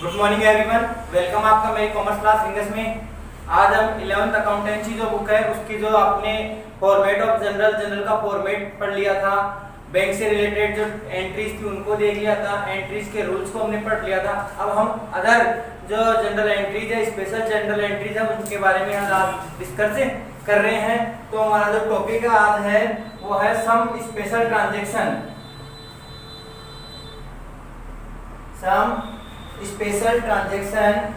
Good morning everyone, welcome आपका मेरी commerce class English में। आज हम 11th अकाउंटेंसी जो बुक है उसकी जो आपने फॉर्मेट ऑफ जनरल का फॉर्मेट पढ़ लिया था, बैंक से रिलेटेड जो एंट्रीज थी उनको देख लिया था, एंट्रीज के रूल्स को हमने पढ़ लिया था। अब हम अदर जो जनरल एंट्रीज है, स्पेशल जनरल एंट्रीज है, उनके बारे में आज डिस्कस कर रहे हैं। तो हमारा जो टॉपिक आज है वो है some special transaction, some special transaction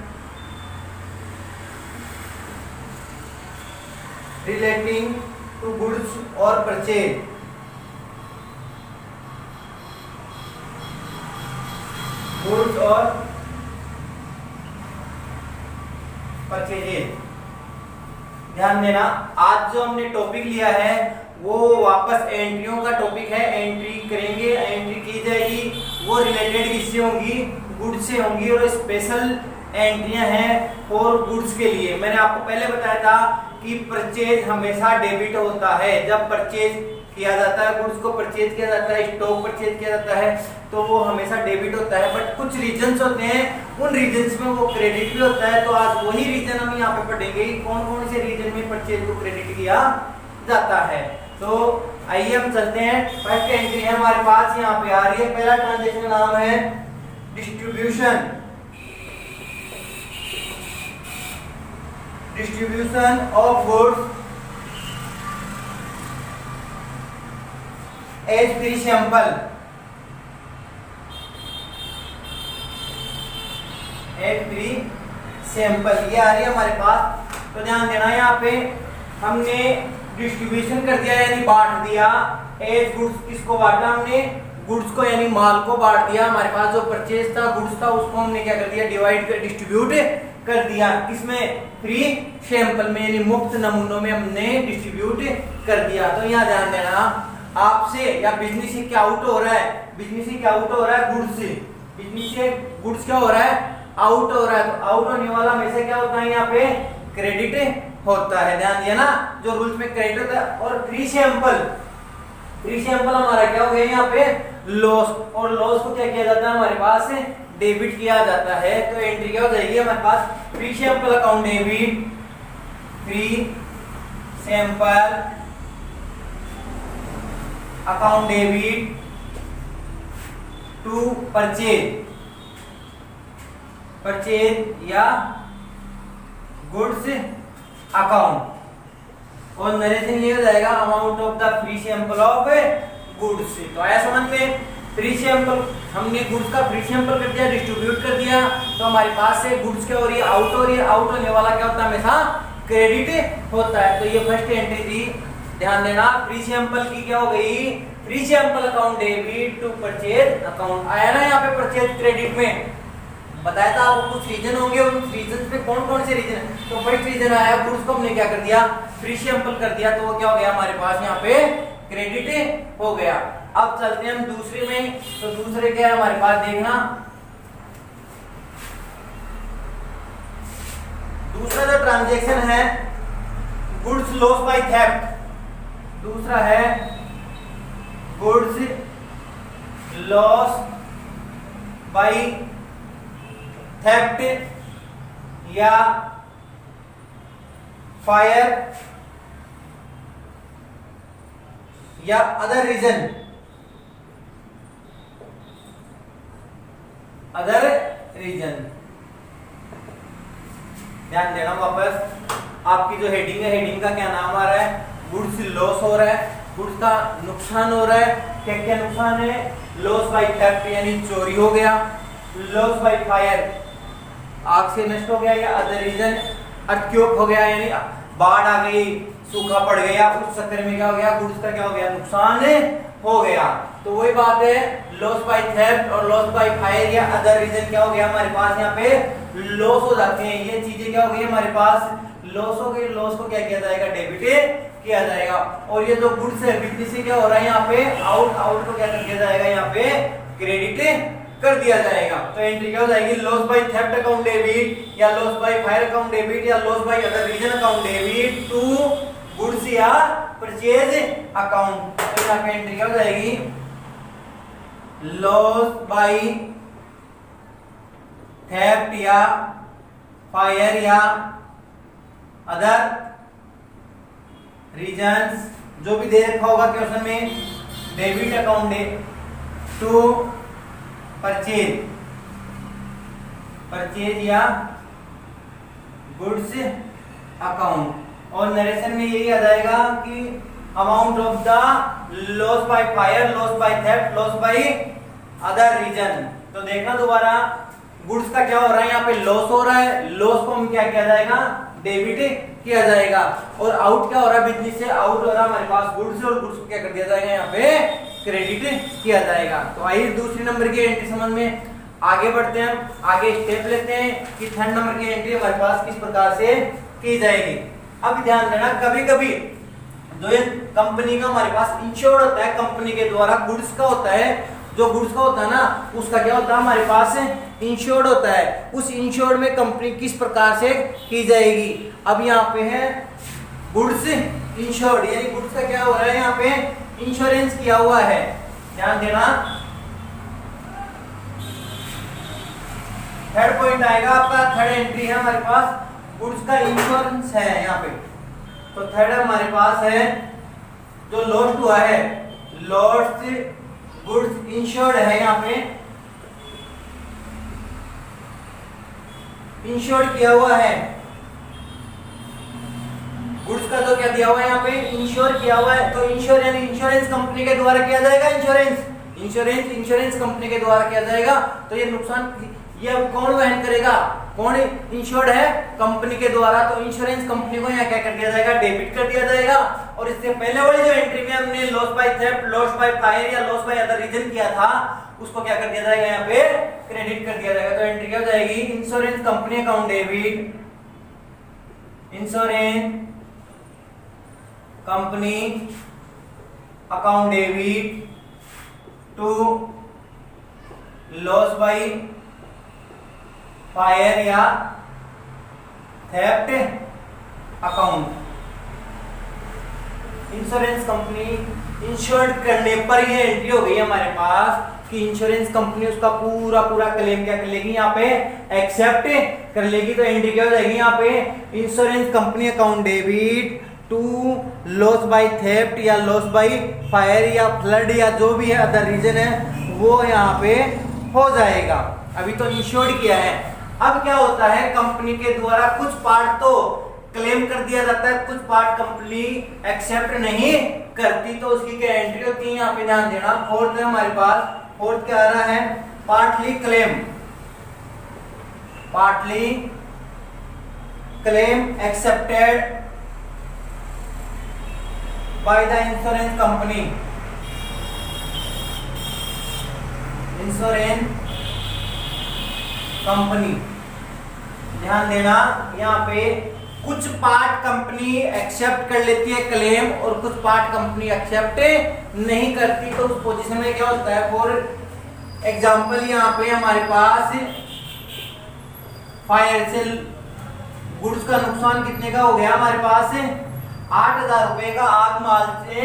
relating to goods और परचेज। गुड्स और परचेजेज, ध्यान देना। आज जो हमने टॉपिक लिया है वो वापस एंट्रियों का टॉपिक है। एंट्री करेंगे, एंट्री की जाएगी, वो रिलेटेड किससे होंगी? गुड्स से होंगी। और स्पेशल एंट्रियां हैं फॉर गुड्स के लिए। मैंने आपको पहले बताया था कि परचेज हमेशा डेबिट होता है। जब परचेज किया जाता है, गुड्स को परचेज किया जाता है, स्टॉक परचेज किया जाता है, तो वो हमेशा डेबिट होता है। बट कुछ रीजंस होते हैं, उन रीजंस में वो क्रेडिट भी होता है। तो आज वही रीजन हम यहाँ पे पढ़ेंगे कि कौन कौन से रीजन में परचेज को क्रेडिट किया जाता है। तो आइए हम चलते हैं। फर्स्ट एंट्री है हमारे पास, यहाँ पे आ रही है। पहला ट्रांजेक्शन का नाम है distribution. Distribution of goods as free sample. As free sample ये आ रही है हमारे पास। तो ध्यान देना, यहाँ पे हमने डिस्ट्रीब्यूशन कर दिया यानी बांट दिया। एज गुड्स किसको बांटा हमने? गुड्स को यानी माल को बांट दिया। हमारे पास जो परचेज था, गुड्स था, उसको हमने क्या कर दिया? डिवाइड कर, डिस्ट्रीब्यूट कर दिया। किसमें? फ्री सैंपल में, यानी मुफ्त नमूनों में हमने डिस्ट्रीब्यूट कर दिया। तो यहाँ ध्यान देना, आपसे या बिजनेस से क्या आउट हो रहा है? बिजनेस से क्या आउट हो रहा है? गुड्स से। बिजनेस से गुड्स क्या हो रहा है? आउट हो रहा है। तो आउट होने वाला हमेशा क्या होता है? यहाँ पे क्रेडिट होता है। ध्यान दिया ना, जो रूल्स में क्रेडिट होता है। और फ्री सैंपल, फ्री सैंपल हमारा क्या हो गया? यहाँ पे लॉस। और लॉस को क्या किया जाता है? हमारे पास डेबिट किया जाता है। तो एंट्री क्या हो जाएगी हमारे पास? Free sample account debit, free sample account debit to purchase, purchase या गुड्स अकाउंट। और नरेशन ये हो जाएगा amount of the free sample of goods. तो आया समझ में? फ्री सैंपल हमने गुड्स का फ्री सैंपल कर दिया, डिस्ट्रीब्यूट कर दिया। तो हमारे पास से गुड्स क्या हो रही है? आउट हो रही है। आउट होने वाला क्या होता है? हमेशा क्रेडिट होता है। तो ये फर्स्ट एंट्री थी, ध्यान देना। फ्री सैंपल की क्या हो गई? Free sample account debit to purchase account. आया ना यहाँ पे परचेज क्रेडिट में? बताया था आपको कुछ रीजन होंगे, उन रीजन पे कौन कौन से रीजन है? तो फर्स्ट रीजन आया, गुड्स को हमने क्या कर दिया? फ्री सैंपल कर दिया। तो वो क्या हो गया? हमारे पास यहाँ पे क्रेडिट हो गया। अब चलते हैं हम दूसरे में। तो दूसरे क्या है हमारे पास? देखना, दूसरा जो ट्रांजैक्शन है गुड्स लॉस बाय थेफ्ट। दूसरा है गुड्स लॉस बाय थेफ्ट या फायर या अदर रीजन, अदर रीजन। ध्यान देना, वापस आपकी जो हेडिंग है, हेडिंग का क्या नाम आ रहा है? गुड्स लॉस हो रहा है, गुड्स का नुकसान हो रहा है। क्या क्या नुकसान है? लॉस बाय थेफ्ट यानी चोरी हो गया, लॉस बाय फायर आग से नष्ट हो गया, या अदर रीजन अर्थक्वेक हो गया यानी बाढ़ आ गई, सूखा पड़ गया, उस चक्कर में क्या हो गया? गुड्स का क्या हो गया? नुकसान हो गया। तो वही बात है, लॉस बाय थेफ्ट और लॉस बाय फायर या अदर रीजन क्या हो गया हमारे पास? यहाँ पे लॉस हो जाते हैं। ये चीजें क्या हो गई हमारे पास? लॉस हो गई। लॉस को क्या किया जाएगा? डेबिट किया जाएगा। और ये जो गुड्स है, बिजनेस से क्या हो रहा है यहाँ पे? आउट। आउट को क्या कर दिया जाएगा? यहाँ पे क्रेडिट कर दिया जाएगा। तो एंट्री क्या हो जाएगी? Loss by theft account debit या loss by fire account debit या loss by other reason account debit to goods या परचेज अकाउंट। तो यहाँ पे एंट्री क्या हो जाएगी? लॉस बाय थेफ्ट या फायर या अदर रीजंस, जो भी दे रखा होगा क्वेश्चन में, डेबिट अकाउंट दे टू परचेज या गुड्स अकाउंट। और नरेशन में यही आ जाएगा कि amount of the loss by fire, loss by theft, loss by other reason. तो देखना दोबारा, गुड्स का क्या हो रहा है, यहाँ पे लॉस हो रहा है, लॉस को हम क्या किया जाएगा, डेबिट किया जाएगा। और आउट क्या हो रहा है, बिजनेस से आउट हो रहा है हमारे पास गुड्स, और गुड्स को क्या कर दिया जाएगा, यहाँ पे क्रेडिट किया जाएगा। तो आइए दूसरी नंबर की एंट्री समझ में आगे बढ़ते हैं, आगे स्टेप लेते हैं कि थर्ड नंबर की एंट्री हमारे पास किस प्रकार से की जाएगी। अब ध्यान देना, कभी कभी जो ये कंपनी का हमारे पास इंश्योर्ड होता है, कंपनी के द्वारा गुड्स का होता है, जो गुड्स का होता है ना, उसका क्या होता है, हमारे पास इंश्योर्ड होता है। उस इंश्योर्ड में कंपनी किस प्रकार से की जाएगी। अब यहाँ पे है गुड्स इंश्योर्ड, यानी गुड्स का क्या हो रहा है, यहाँ पे इंश्योरेंस किया हुआ है। ध्यान देना, थर्ड पॉइंट आएगा आपका, थर्ड एंट्री है हमारे पास, गुड्स का इंश्योरेंस है यहाँ पे। तो थर्ड हमारे पास है जो लॉस्ट हुआ है, लॉस्ट गुड्स इंश्योर्ड है, यहाँ पे इंश्योर्ड किया हुआ है। गुड्स का तो क्या दिया हुआ है, यहाँ पे इंश्योर किया हुआ है। तो इंश्योर यानी इंश्योरेंस कंपनी के द्वारा किया जाएगा, इंश्योरेंस कंपनी के द्वारा किया जाएगा। तो ये नुकसान ये अब कौन वहन करेगा, कौन इंश्योर्ड है, कंपनी के द्वारा। तो इंश्योरेंस कंपनी को यहाँ क्या कर दिया जाएगा, डेबिट कर दिया जाएगा। और इससे पहले वाली जो एंट्री में हमने loss by theft, loss by fire या लॉस बाय अदर रीजन किया था, उसको क्या कर दिया जाएगा, यहाँ पे क्रेडिट कर दिया जाएगा। तो एंट्री क्या हो जाएगी, insurance company account debit, insurance company account debit to loss by fire या theft account. Insurance company insured करने पर ये एंट्री हो गई हमारे पास कि इंश्योरेंस कंपनी उसका पूरा क्लेम क्या कर लेगी, यहाँ पे एक्सेप्ट कर लेगी। तो एंट्री क्या हो जाएगी, यहाँ पे insurance company account debit to loss by theft या लॉस बाय फायर या फ्लड या जो भी है अदर रीजन है, वो यहाँ पे हो जाएगा। अभी तो इंश्योर्ड किया है। अब क्या होता है, कंपनी के द्वारा कुछ पार्ट तो क्लेम कर दिया जाता है, कुछ पार्ट कंपनी एक्सेप्ट नहीं करती, तो उसकी क्या एंट्री होती है, यहाँ पे ध्यान देना। फोर्थ है हमारे पास, फोर्थ क्या आ रहा है, partly claim accepted by the insurance company, ध्यान देना, यहाँ पे कुछ पार्ट कंपनी एक्सेप्ट कर लेती है क्लेम और कुछ पार्ट कंपनी एक्सेप्ट नहीं करती। तो उस पोजीशन में क्या होता है, फॉर एग्जांपल यहाँ पे हमारे पास फायर से गुड्स का नुकसान कितने का हो गया, हमारे पास 8,000 रुपए का आग माल से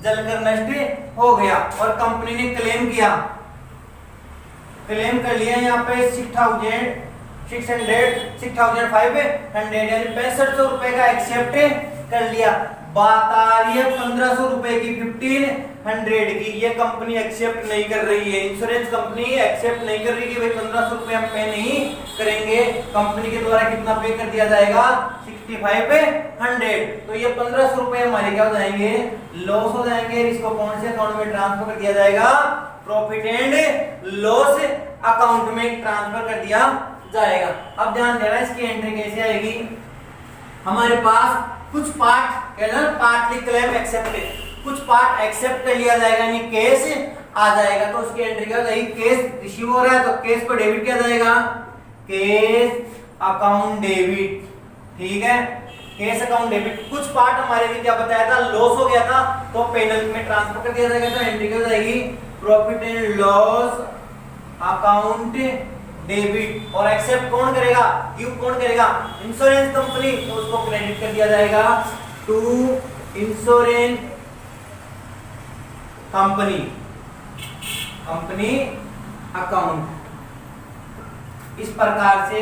जलकर नष्ट हो गया। और कंपनी ने क्लेम कर लिया यहाँ पे 6,500 यानी 6500 रुपए का एक्सेप्ट कर लिया। बात आ रही है 1500 रुपए की, 1500 की, ये कंपनी एक्सेप्ट नहीं कर रही है, इंश्योरेंस कंपनी एक्सेप्ट नहीं कर रही कि भाई 1500 रुपए हम पे नहीं करेंगे। कंपनी के द्वारा कितना पे कर दिया जाएगा, 6500। तो ये 1500 रुपए हमारे क्या हो जाएंगे, लॉस हो जाएंगे। इसको कौन से अकाउंट में ट्रांसफर कर दिया जाएगा, प्रॉफिट एंड लॉस अकाउंट में ट्रांसफर कर दिया जाएगा। अब ध्यान देना, इसकी एंट्री कैसे आएगी, हमारे पास कुछ पार्ट पार्टली क्लेम एक्सेप्टेड, कुछ पार्ट एक्सेप्ट कर लिया जाएगा, यानी केस आ जाएगा। तो उसकी एंट्री क्या हो जाएगी, केस रिसीव हो रहा है तो केस को डेबिट किया जाएगा, केस अकाउंट डेबिट, ठीक है, केस अकाउंट डेबिट। कुछ पार्ट हमारे भी क्या बताया था, लॉस हो गया था, तो पेनल्टी में ट्रांसफर कर दिया जाएगा। तो एंट्री क्या हो जाएगी, profit and loss account debit. और एक्सेप्ट कौन करेगा, गिव कौन करेगा, इंश्योरेंस कंपनी, तो उसको क्रेडिट कर दिया जाएगा टू इंश्योरेंस कंपनी अकाउंट। इस प्रकार से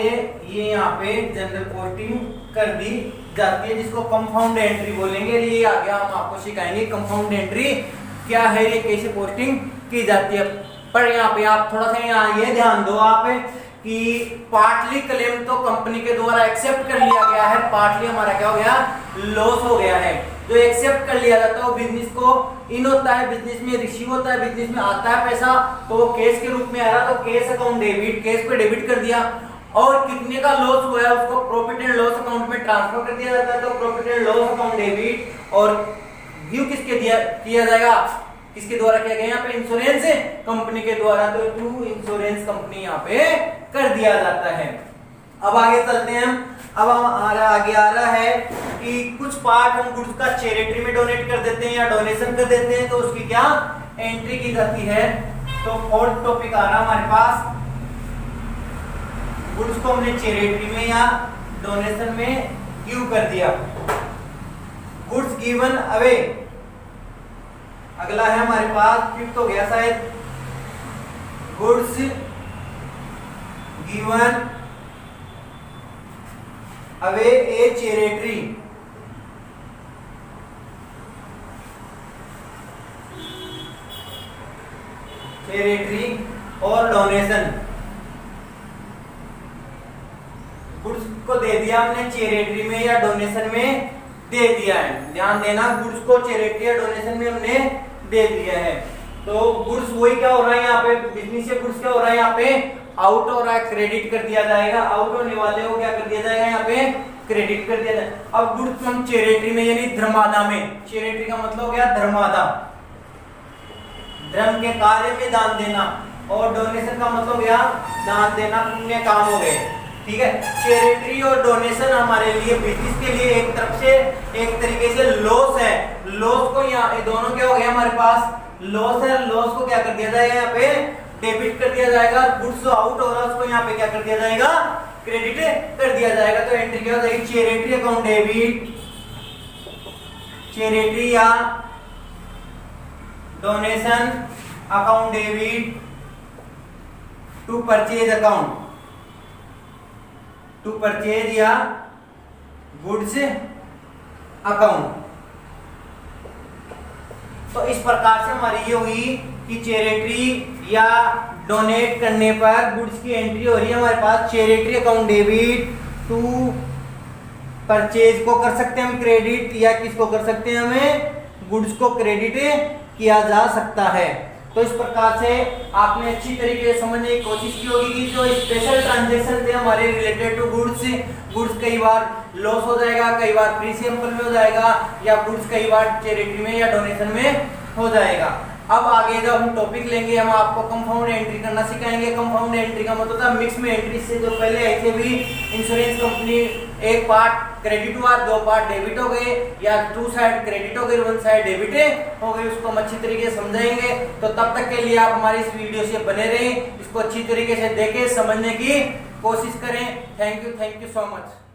ये यहाँ पे जनरल पोस्टिंग कर दी जाती है, जिसको कंपाउंड एंट्री बोलेंगे। ये आगे हम आपको सिखाएंगे कंपाउंड एंट्री क्या है, ये कैसे पोस्टिंग की जाती है। पर यहाँ पे आप थोड़ा सा यहाँ ये ध्यान दो आप कि पार्टली क्लेम तो कंपनी के द्वारा एक्सेप्ट कर लिया गया है, पार्टली हमारा क्या हो गया, लॉस हो गया है। जो एक्सेप्ट कर लिया जाता है वो बिजनेस को इन होता है, बिजनेस में रिसीव होता है, बिजनेस में आता है पैसा, तो वो कैश के रूप में आ रहा, तो कैश अकाउंट डेबिट, कैश पे डेबिट कर दिया। और कितने का लॉस हुआ है उसको प्रॉफिट एंड लॉस अकाउंट में ट्रांसफर कर दिया जाता है, तो profit and loss account debit. और ड्यू किसके किया जाएगा, किसके द्वारा किया गया, यहाँ पे इंश्योरेंस कंपनी के द्वारा, तो टू इंश्योरेंस कंपनी यहाँ पे कर दिया जाता है। अब आगे चलते हैं हम। अब हमारा आगे आ रहा है कि कुछ पार्ट हम गुड्स का चैरिटी में डोनेट कर देते हैं या डोनेशन कर देते हैं, तो उसकी क्या एंट्री की जाती है। तो फोर्थ टॉपिक आ रहा हमारे पास, गुड्स को हमने चैरिटी में या डोनेशन में गिव कर दिया, गुड्स गिवन अवे। अगला है हमारे पास फिफ्थ हो गया शायद, गुड्स गिवन अवे ए चैरिटी। चैरिटी और डोनेशन, गुड्स को दे दिया हमने चैरिटी में या डोनेशन में दे दिया है। ध्यान देना, गुड्स को चैरिटी या डोनेशन में हमने दे दिया है। तो गुड्स वही क्या हो रहा है यहाँ पे, बिजनेस से गुड्स क्या हो रहा है यहाँ पे आउट हो रहा है, क्रेडिट कर दिया जाएगा। आउट होने वाले को क्या कर दिया जाएगा, यहाँ पे क्रेडिट कर दिया जाएगा। अब गुड्स हम चैरिटी में यानी धर्मादा में, चैरिटी का मतलब हो गया धर्मादा, धर्म के कार्य में दान देना, और डोनेशन का मतलब गया दान देना, पुण्य काम हो गए। ठीक है, चैरिटी और डोनेशन हमारे लिए बिजनेस के लिए एक तरफ से एक तरीके से लॉस है। लॉस को यहाँ दोनों क्या हो गया हमारे पास, लॉस है, लॉस को क्या कर दिया जाएगा, यहाँ पे डेबिट कर दिया जाएगा। गुड्स जो आउट हो रहा है उसको यहाँ पे क्या कर दिया जाएगा, क्रेडिट कर दिया जाएगा। तो एंट्री क्या हो जाएगी, चैरिटी अकाउंट डेबिट, चैरिटी या donation account debit to purchase account, to purchase या गुड्स अकाउंट। तो इस प्रकार से हमारी ये हुई कि चैरिटी या डोनेट करने पर गुड्स की एंट्री हो रही है हमारे पास, charity account debit to purchase को कर सकते हैं हम क्रेडिट, या किसको कर सकते हैं, हमें गुड्स को क्रेडिट किया जा सकता है। तो इस प्रकार से आपने अच्छी तरीके से समझने की कोशिश की होगी कि जो स्पेशल ट्रांजैक्शन थे हमारे रिलेटेड टू गुड्स, गुड्स कई बार लॉस हो जाएगा, कई बार फ्री सैंपल में हो जाएगा, या गुड्स कई बार चैरिटी में या डोनेशन में हो जाएगा। अब आगे जब हम टॉपिक लेंगे, हम आपको कंपाउंड एंट्री करना सिखाएंगे। कंपाउंड एंट्री का मतलब था मिक्स में एंट्री से जो पहले ऐसे भी इंश्योरेंस कंपनी एक पार्ट क्रेडिट हुआ, दो पार्ट डेबिट हो गए, या टू साइड क्रेडिट हो गई, वन साइड डेबिट हो गई, उसको हम अच्छी तरीके से समझाएंगे। तो तब तक के लिए आप हमारी इस वीडियो से बने रहें, इसको अच्छी तरीके से देखें, समझने की कोशिश करें। Thank you so much.